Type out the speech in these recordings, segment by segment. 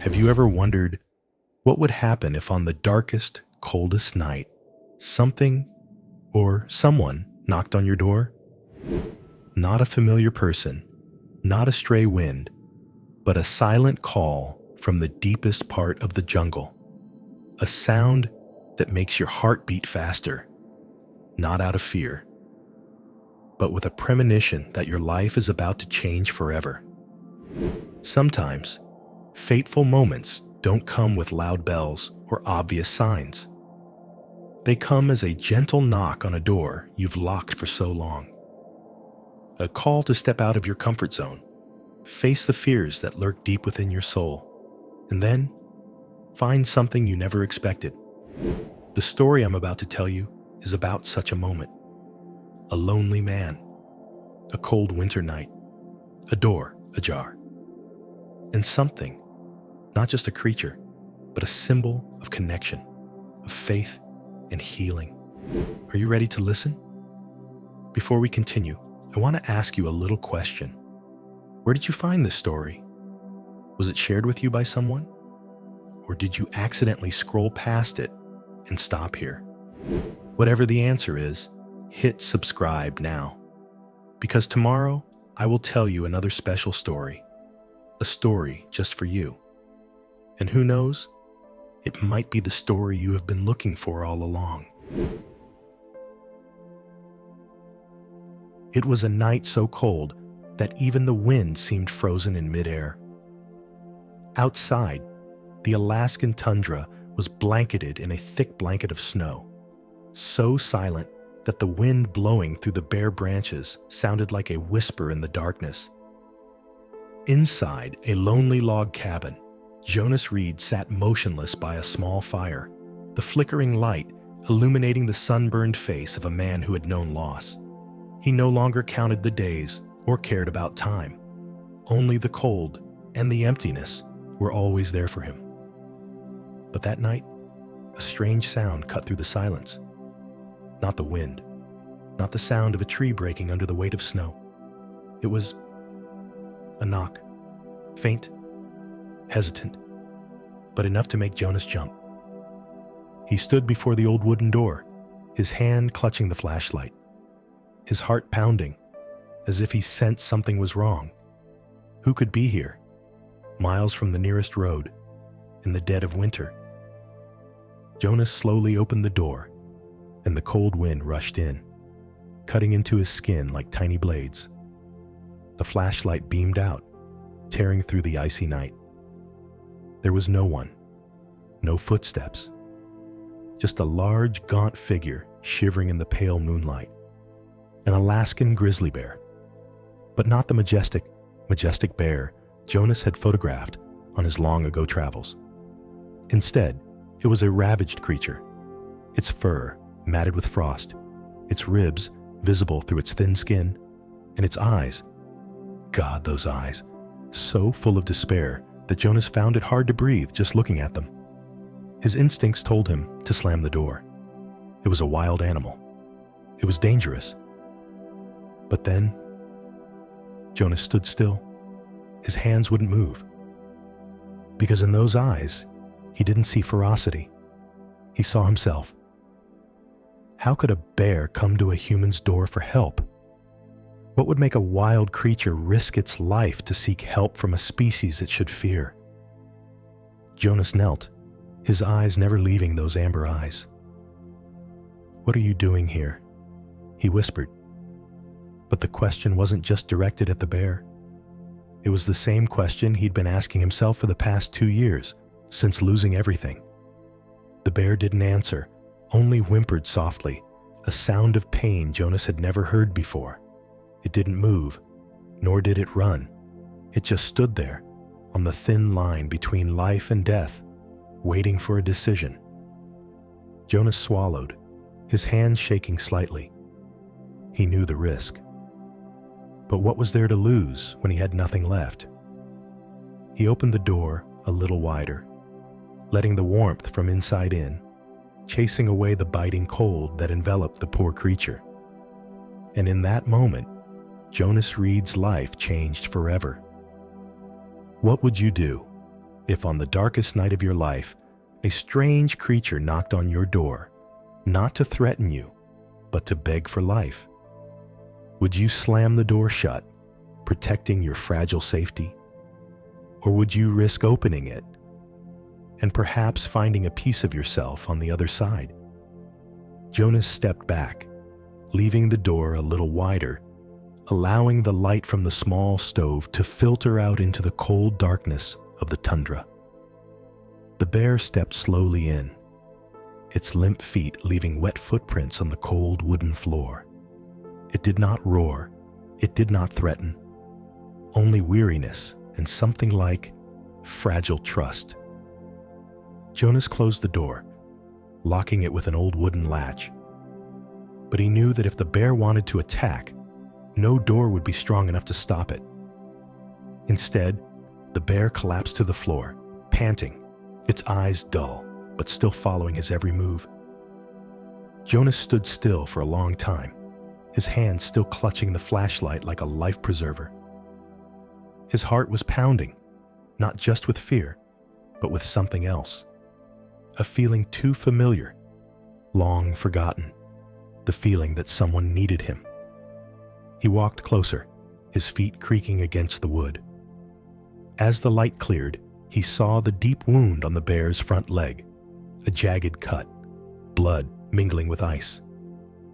Have you ever wondered what would happen if on the darkest, coldest night, something or someone knocked on your door? Not a familiar person, not a stray wind, but a silent call from the deepest part of the jungle. A sound that makes your heart beat faster, not out of fear, but with a premonition that your life is about to change forever. Sometimes, fateful moments don't come with loud bells or obvious signs. They come as a gentle knock on a door you've locked for so long. A call to step out of your comfort zone, face the fears that lurk deep within your soul, and then find something you never expected. The story I'm about to tell you is about such a moment. A lonely man, a cold winter night, a door ajar, and something, not just a creature, but a symbol of connection, of faith and healing. Are you ready to listen? Before we continue, I want to ask you a little question. Where did you find this story? Was it shared with you by someone? Or did you accidentally scroll past it and stop here? Whatever the answer is, hit subscribe now. Because tomorrow, I will tell you another special story. A story just for you. And who knows? It might be the story you have been looking for all along. It was a night so cold that even the wind seemed frozen in midair. Outside, the Alaskan tundra was blanketed in a thick blanket of snow, so silent that the wind blowing through the bare branches sounded like a whisper in the darkness. Inside a lonely log cabin, Jonas Reed sat motionless by a small fire, the flickering light illuminating the sunburned face of a man who had known loss. He no longer counted the days or cared about time. Only the cold and the emptiness were always there for him. But that night, a strange sound cut through the silence. Not the wind, not the sound of a tree breaking under the weight of snow. It was a knock, faint, hesitant, but enough to make Jonas jump. He stood before the old wooden door, his hand clutching the flashlight, his heart pounding, as if he sensed something was wrong. Who could be here, miles from the nearest road, in the dead of winter? Jonas slowly opened the door, and the cold wind rushed in, cutting into his skin like tiny blades. The flashlight beamed out, tearing through the icy night. There was no one, no footsteps, just a large, gaunt figure shivering in the pale moonlight. An Alaskan grizzly bear, but not the majestic bear Jonas had photographed on his long-ago travels. Instead, it was a ravaged creature, its fur matted with frost, its ribs visible through its thin skin, and its eyes, God, those eyes, so full of despair that Jonas found it hard to breathe just looking at them. His instincts told him to slam the door. It was a wild animal. It was dangerous. But then, Jonas stood still. His hands wouldn't move. Because in those eyes, he didn't see ferocity. He saw himself. How could a bear come to a human's door for help? What would make a wild creature risk its life to seek help from a species it should fear? Jonas knelt, his eyes never leaving those amber eyes. "What are you doing here?" he whispered. But the question wasn't just directed at the bear. It was the same question he'd been asking himself for the past 2 years, since losing everything. The bear didn't answer, only whimpered softly, a sound of pain Jonas had never heard before. It didn't move, nor did it run. It just stood there, on the thin line between life and death, waiting for a decision. Jonas swallowed, his hands shaking slightly. He knew the risk. But what was there to lose when he had nothing left? He opened the door a little wider, letting the warmth from inside in, chasing away the biting cold that enveloped the poor creature. And in that moment, Jonas Reed's life changed forever. What would you do If on the darkest night of your life, a strange creature knocked on your door, not to threaten you, but to beg for life, would you slam the door shut, protecting your fragile safety? Or would you risk opening it and perhaps finding a piece of yourself on the other side? Jonas stepped back, leaving the door a little wider, allowing the light from the small stove to filter out into the cold darkness of the tundra. The bear stepped slowly in, its limp feet leaving wet footprints on the cold wooden floor. It did not roar, it did not threaten, only weariness and something like fragile trust. Jonas closed the door, locking it with an old wooden latch. But he knew that if the bear wanted to attack, no door would be strong enough to stop it. Instead, the bear collapsed to the floor, panting, its eyes dull, but still following his every move. Jonas stood still for a long time, his hand still clutching the flashlight like a life preserver. His heart was pounding, not just with fear, but with something else. A feeling too familiar, long forgotten, the feeling that someone needed him. He walked closer, his feet creaking against the wood. As the light cleared, he saw the deep wound on the bear's front leg, a jagged cut, blood mingling with ice.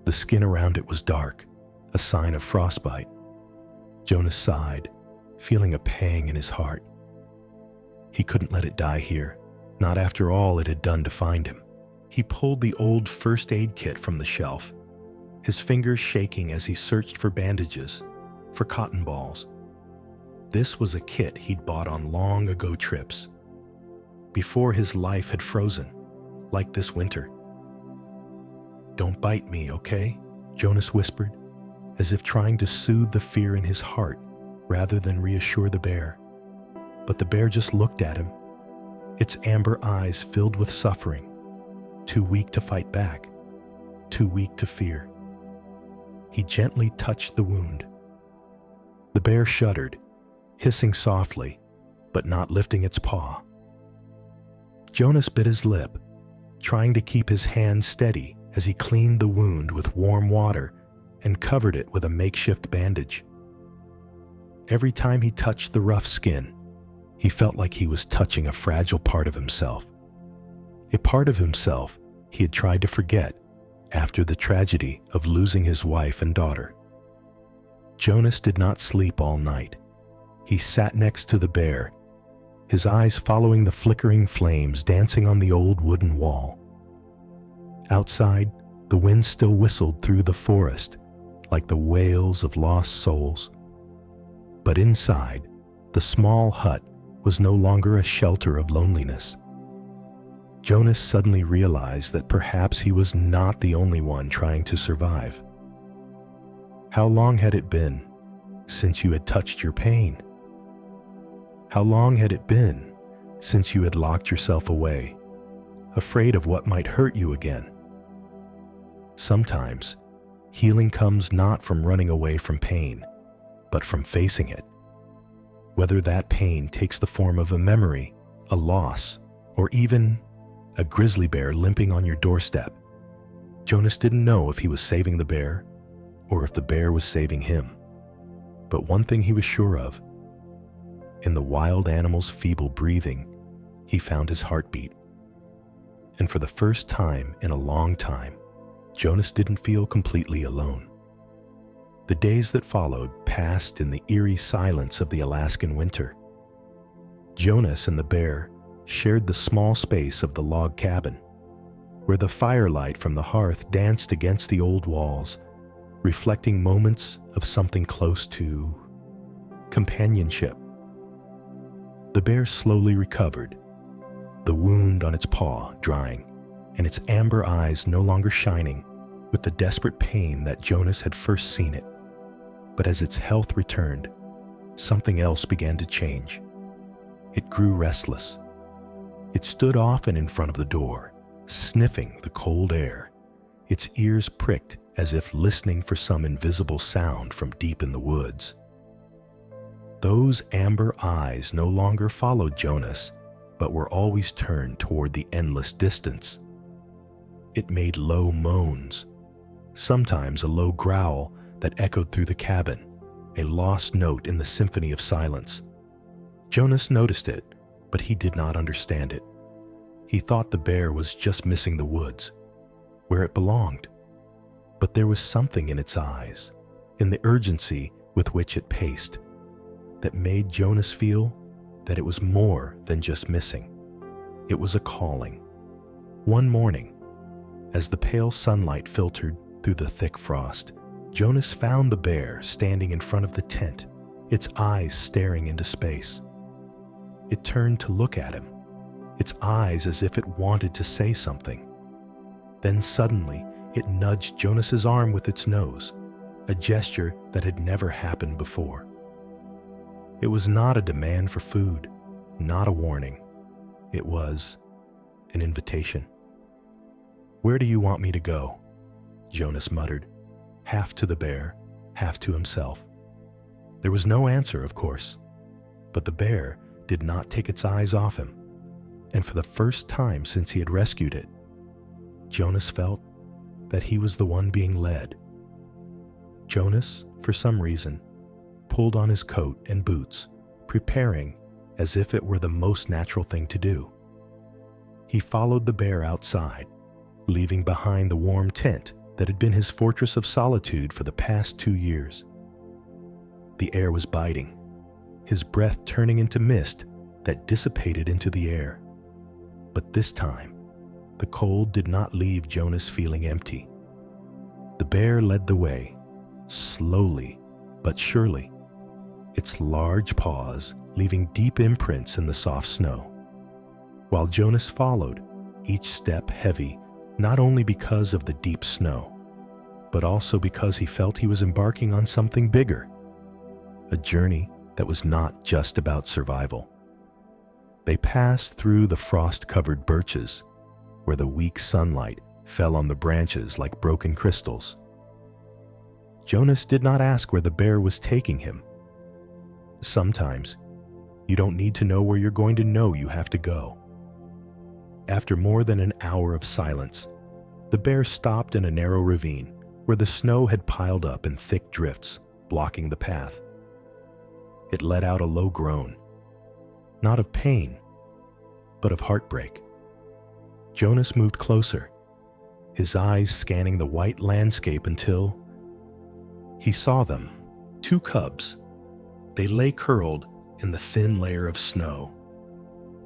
The skin around it was dark, a sign of frostbite. Jonas sighed, feeling a pang in his heart. He couldn't let it die here, not after all it had done to find him. He pulled the old first aid kit from the shelf, his fingers shaking as he searched for bandages, for cotton balls. This was a kit he'd bought on long ago trips, before his life had frozen, like this winter. "Don't bite me, okay?" Jonas whispered, as if trying to soothe the fear in his heart rather than reassure the bear. But the bear just looked at him, its amber eyes filled with suffering, too weak to fight back, too weak to fear. He gently touched the wound. The bear shuddered, hissing softly, but not lifting its paw. Jonas bit his lip, trying to keep his hand steady as he cleaned the wound with warm water and covered it with a makeshift bandage. Every time he touched the rough skin, he felt like he was touching a fragile part of himself. A part of himself he had tried to forget after the tragedy of losing his wife and daughter. Jonas did not sleep all night. He sat next to the bear, his eyes following the flickering flames dancing on the old wooden wall. Outside, the wind still whistled through the forest like the wails of lost souls. But inside, the small hut was no longer a shelter of loneliness. Jonas suddenly realized that perhaps he was not the only one trying to survive. How long had it been since you had touched your pain? How long had it been since you had locked yourself away, afraid of what might hurt you again? Sometimes, healing comes not from running away from pain, but from facing it. Whether that pain takes the form of a memory, a loss, or even a grizzly bear limping on your doorstep. Jonas didn't know if he was saving the bear or if the bear was saving him. But one thing he was sure of: in the wild animal's feeble breathing, he found his heartbeat. And for the first time in a long time, Jonas didn't feel completely alone. The days that followed passed in the eerie silence of the Alaskan winter. Jonas and the bear shared the small space of the log cabin, where the firelight from the hearth danced against the old walls, reflecting moments of something close to companionship. The bear slowly recovered, the wound on its paw drying, and its amber eyes no longer shining with the desperate pain that Jonas had first seen it. But as its health returned, something else began to change. It grew restless. It stood often in front of the door, sniffing the cold air, its ears pricked as if listening for some invisible sound from deep in the woods. Those amber eyes no longer followed Jonas but were always turned toward the endless distance. It made low moans, sometimes a low growl that echoed through the cabin, a lost note in the symphony of silence. Jonas noticed it, but he did not understand it. He thought the bear was just missing the woods, where it belonged. But there was something in its eyes, in the urgency with which it paced, that made Jonas feel that it was more than just missing. It was a calling. One morning, as the pale sunlight filtered through the thick frost, Jonas found the bear standing in front of the tent, its eyes staring into space. It turned to look at him, its eyes as if it wanted to say something. Then suddenly, it nudged Jonas's arm with its nose, a gesture that had never happened before. It was not a demand for food, not a warning. It was an invitation. "Where do you want me to go?" Jonas muttered, half to the bear, half to himself. There was no answer, of course, but the bear did not take its eyes off him, and for the first time since he had rescued it, Jonas felt that he was the one being led. Jonas, for some reason, pulled on his coat and boots, preparing as if it were the most natural thing to do. He followed the bear outside, leaving behind the warm tent that had been his fortress of solitude for the past 2 years. The air was biting, his breath turning into mist that dissipated into the air. But this time, the cold did not leave Jonas feeling empty. The bear led the way, slowly but surely, its large paws leaving deep imprints in the soft snow. While Jonas followed, each step heavy, not only because of the deep snow, but also because he felt he was embarking on something bigger, a journey that was not just about survival. They passed through the frost-covered birches, where the weak sunlight fell on the branches like broken crystals. Jonas did not ask where the bear was taking him. Sometimes, you don't need to know where you're going to know you have to go. After more than an hour of silence, the bear stopped in a narrow ravine where the snow had piled up in thick drifts, blocking the path. It let out a low groan, not of pain, but of heartbreak. Jonas moved closer, his eyes scanning the white landscape until he saw them, 2 cubs. They lay curled in the thin layer of snow,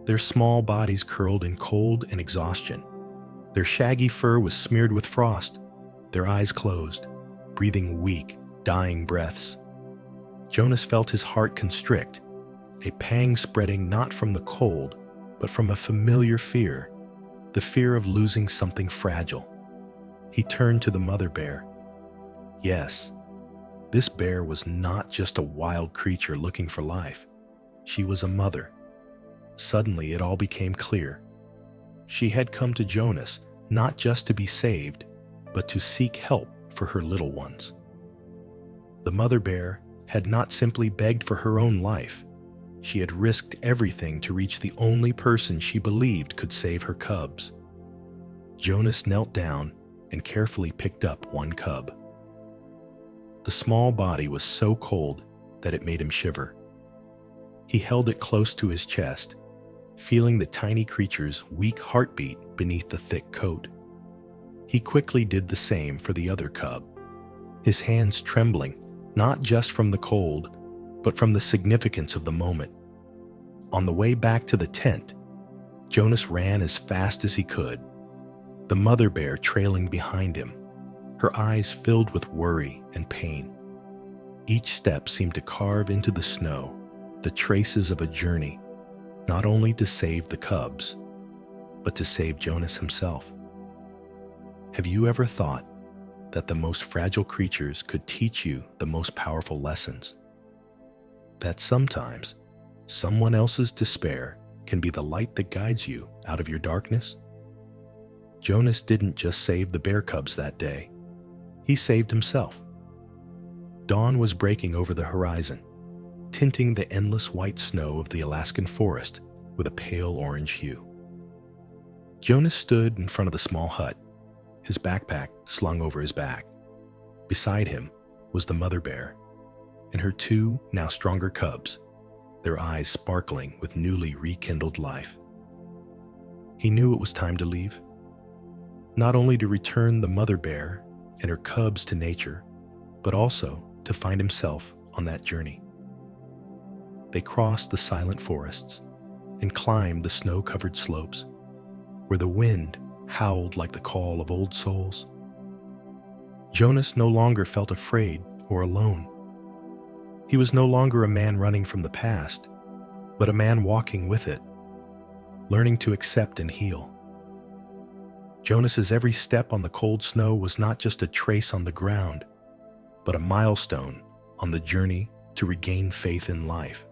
their small bodies curled in cold and exhaustion. Their shaggy fur was smeared with frost, their eyes closed, breathing weak, dying breaths. Jonas felt his heart constrict, a pang spreading not from the cold, but from a familiar fear, the fear of losing something fragile. He turned to the mother bear. Yes, this bear was not just a wild creature looking for life. She was a mother. Suddenly, it all became clear. She had come to Jonas not just to be saved, but to seek help for her little ones. The mother bear had not simply begged for her own life. She had risked everything to reach the only person she believed could save her cubs. Jonas knelt down and carefully picked up one cub. The small body was so cold that it made him shiver. He held it close to his chest, feeling the tiny creature's weak heartbeat beneath the thick coat. He quickly did the same for the other cub, his hands trembling, not just from the cold, but from the significance of the moment. On the way back to the tent, Jonas ran as fast as he could, the mother bear trailing behind him, her eyes filled with worry and pain. Each step seemed to carve into the snow the traces of a journey, not only to save the cubs, but to save Jonas himself. Have you ever thought that the most fragile creatures could teach you the most powerful lessons? That sometimes someone else's despair can be the light that guides you out of your darkness? Jonas didn't just save the bear cubs that day. He saved himself. Dawn was breaking over the horizon, tinting the endless white snow of the Alaskan forest with a pale orange hue. Jonas stood in front of the small hut, his backpack slung over his back. Beside him was the mother bear and her two now stronger cubs, their eyes sparkling with newly rekindled life. He knew it was time to leave, not only to return the mother bear and her cubs to nature, but also to find himself on that journey. They crossed the silent forests and climbed the snow-covered slopes, where the wind howled like the call of old souls. Jonas no longer felt afraid or alone. He was no longer a man running from the past, but a man walking with it, learning to accept and heal. Jonas's every step on the cold snow was not just a trace on the ground, but a milestone on the journey to regain faith in life.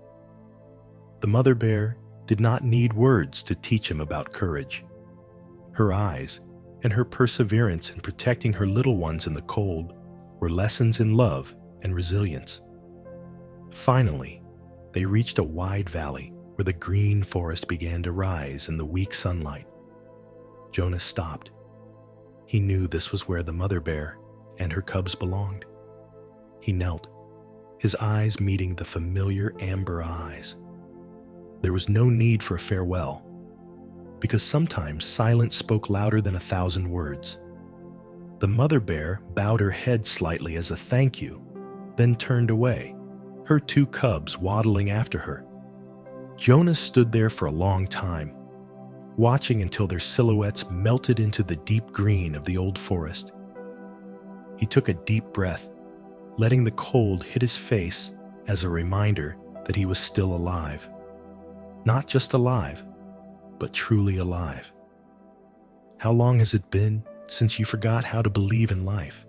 The mother bear did not need words to teach him about courage. Her eyes and her perseverance in protecting her little ones in the cold were lessons in love and resilience. Finally, they reached a wide valley where the green forest began to rise in the weak sunlight. Jonas stopped. He knew this was where the mother bear and her cubs belonged. He knelt, his eyes meeting the familiar amber eyes. There was no need for a farewell, because sometimes silence spoke louder than 1,000 words. The mother bear bowed her head slightly as a thank you, then turned away, her two cubs waddling after her. Jonas stood there for a long time, watching until their silhouettes melted into the deep green of the old forest. He took a deep breath, letting the cold hit his face as a reminder that he was still alive. Not just alive, but truly alive. How long has it been since you forgot how to believe in life?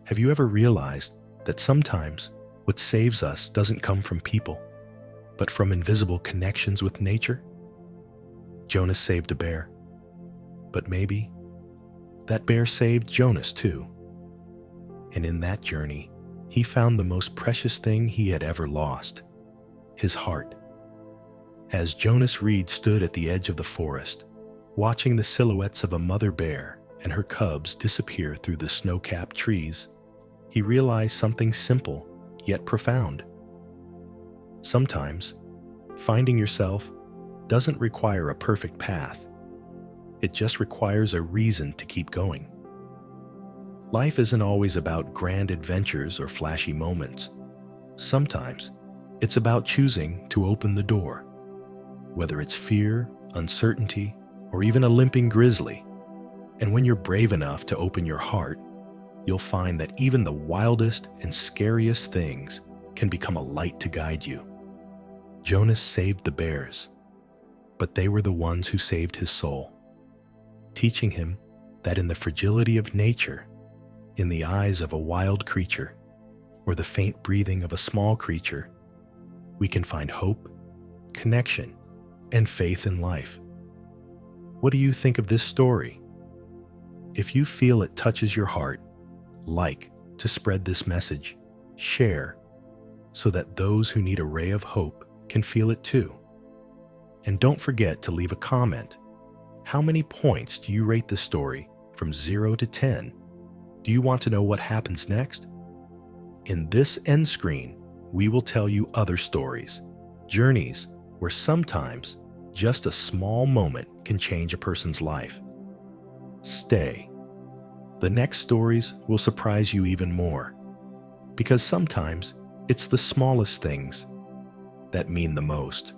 Have you ever realized that sometimes what saves us doesn't come from people, but from invisible connections with nature? Jonas saved a bear, but maybe that bear saved Jonas too. And in that journey, he found the most precious thing he had ever lost, his heart. As Jonas Reed stood at the edge of the forest, watching the silhouettes of a mother bear and her cubs disappear through the snow-capped trees, he realized something simple yet profound. Sometimes, finding yourself doesn't require a perfect path. It just requires a reason to keep going. Life isn't always about grand adventures or flashy moments. Sometimes, it's about choosing to open the door. Whether it's fear, uncertainty, or even a limping grizzly. And when you're brave enough to open your heart, you'll find that even the wildest and scariest things can become a light to guide you. Jonas saved the bears, but they were the ones who saved his soul, teaching him that in the fragility of nature, in the eyes of a wild creature, or the faint breathing of a small creature, we can find hope, connection, and faith in life. What do you think of this story? If you feel it touches your heart, like to spread this message, share, so that those who need a ray of hope can feel it too. And don't forget to leave a comment. How many points do you rate this story from 0 to 10? Do you want to know what happens next? In this end screen, we will tell you other stories, journeys where sometimes just a small moment can change a person's life. Stay. The next stories will surprise you even more, because sometimes it's the smallest things that mean the most.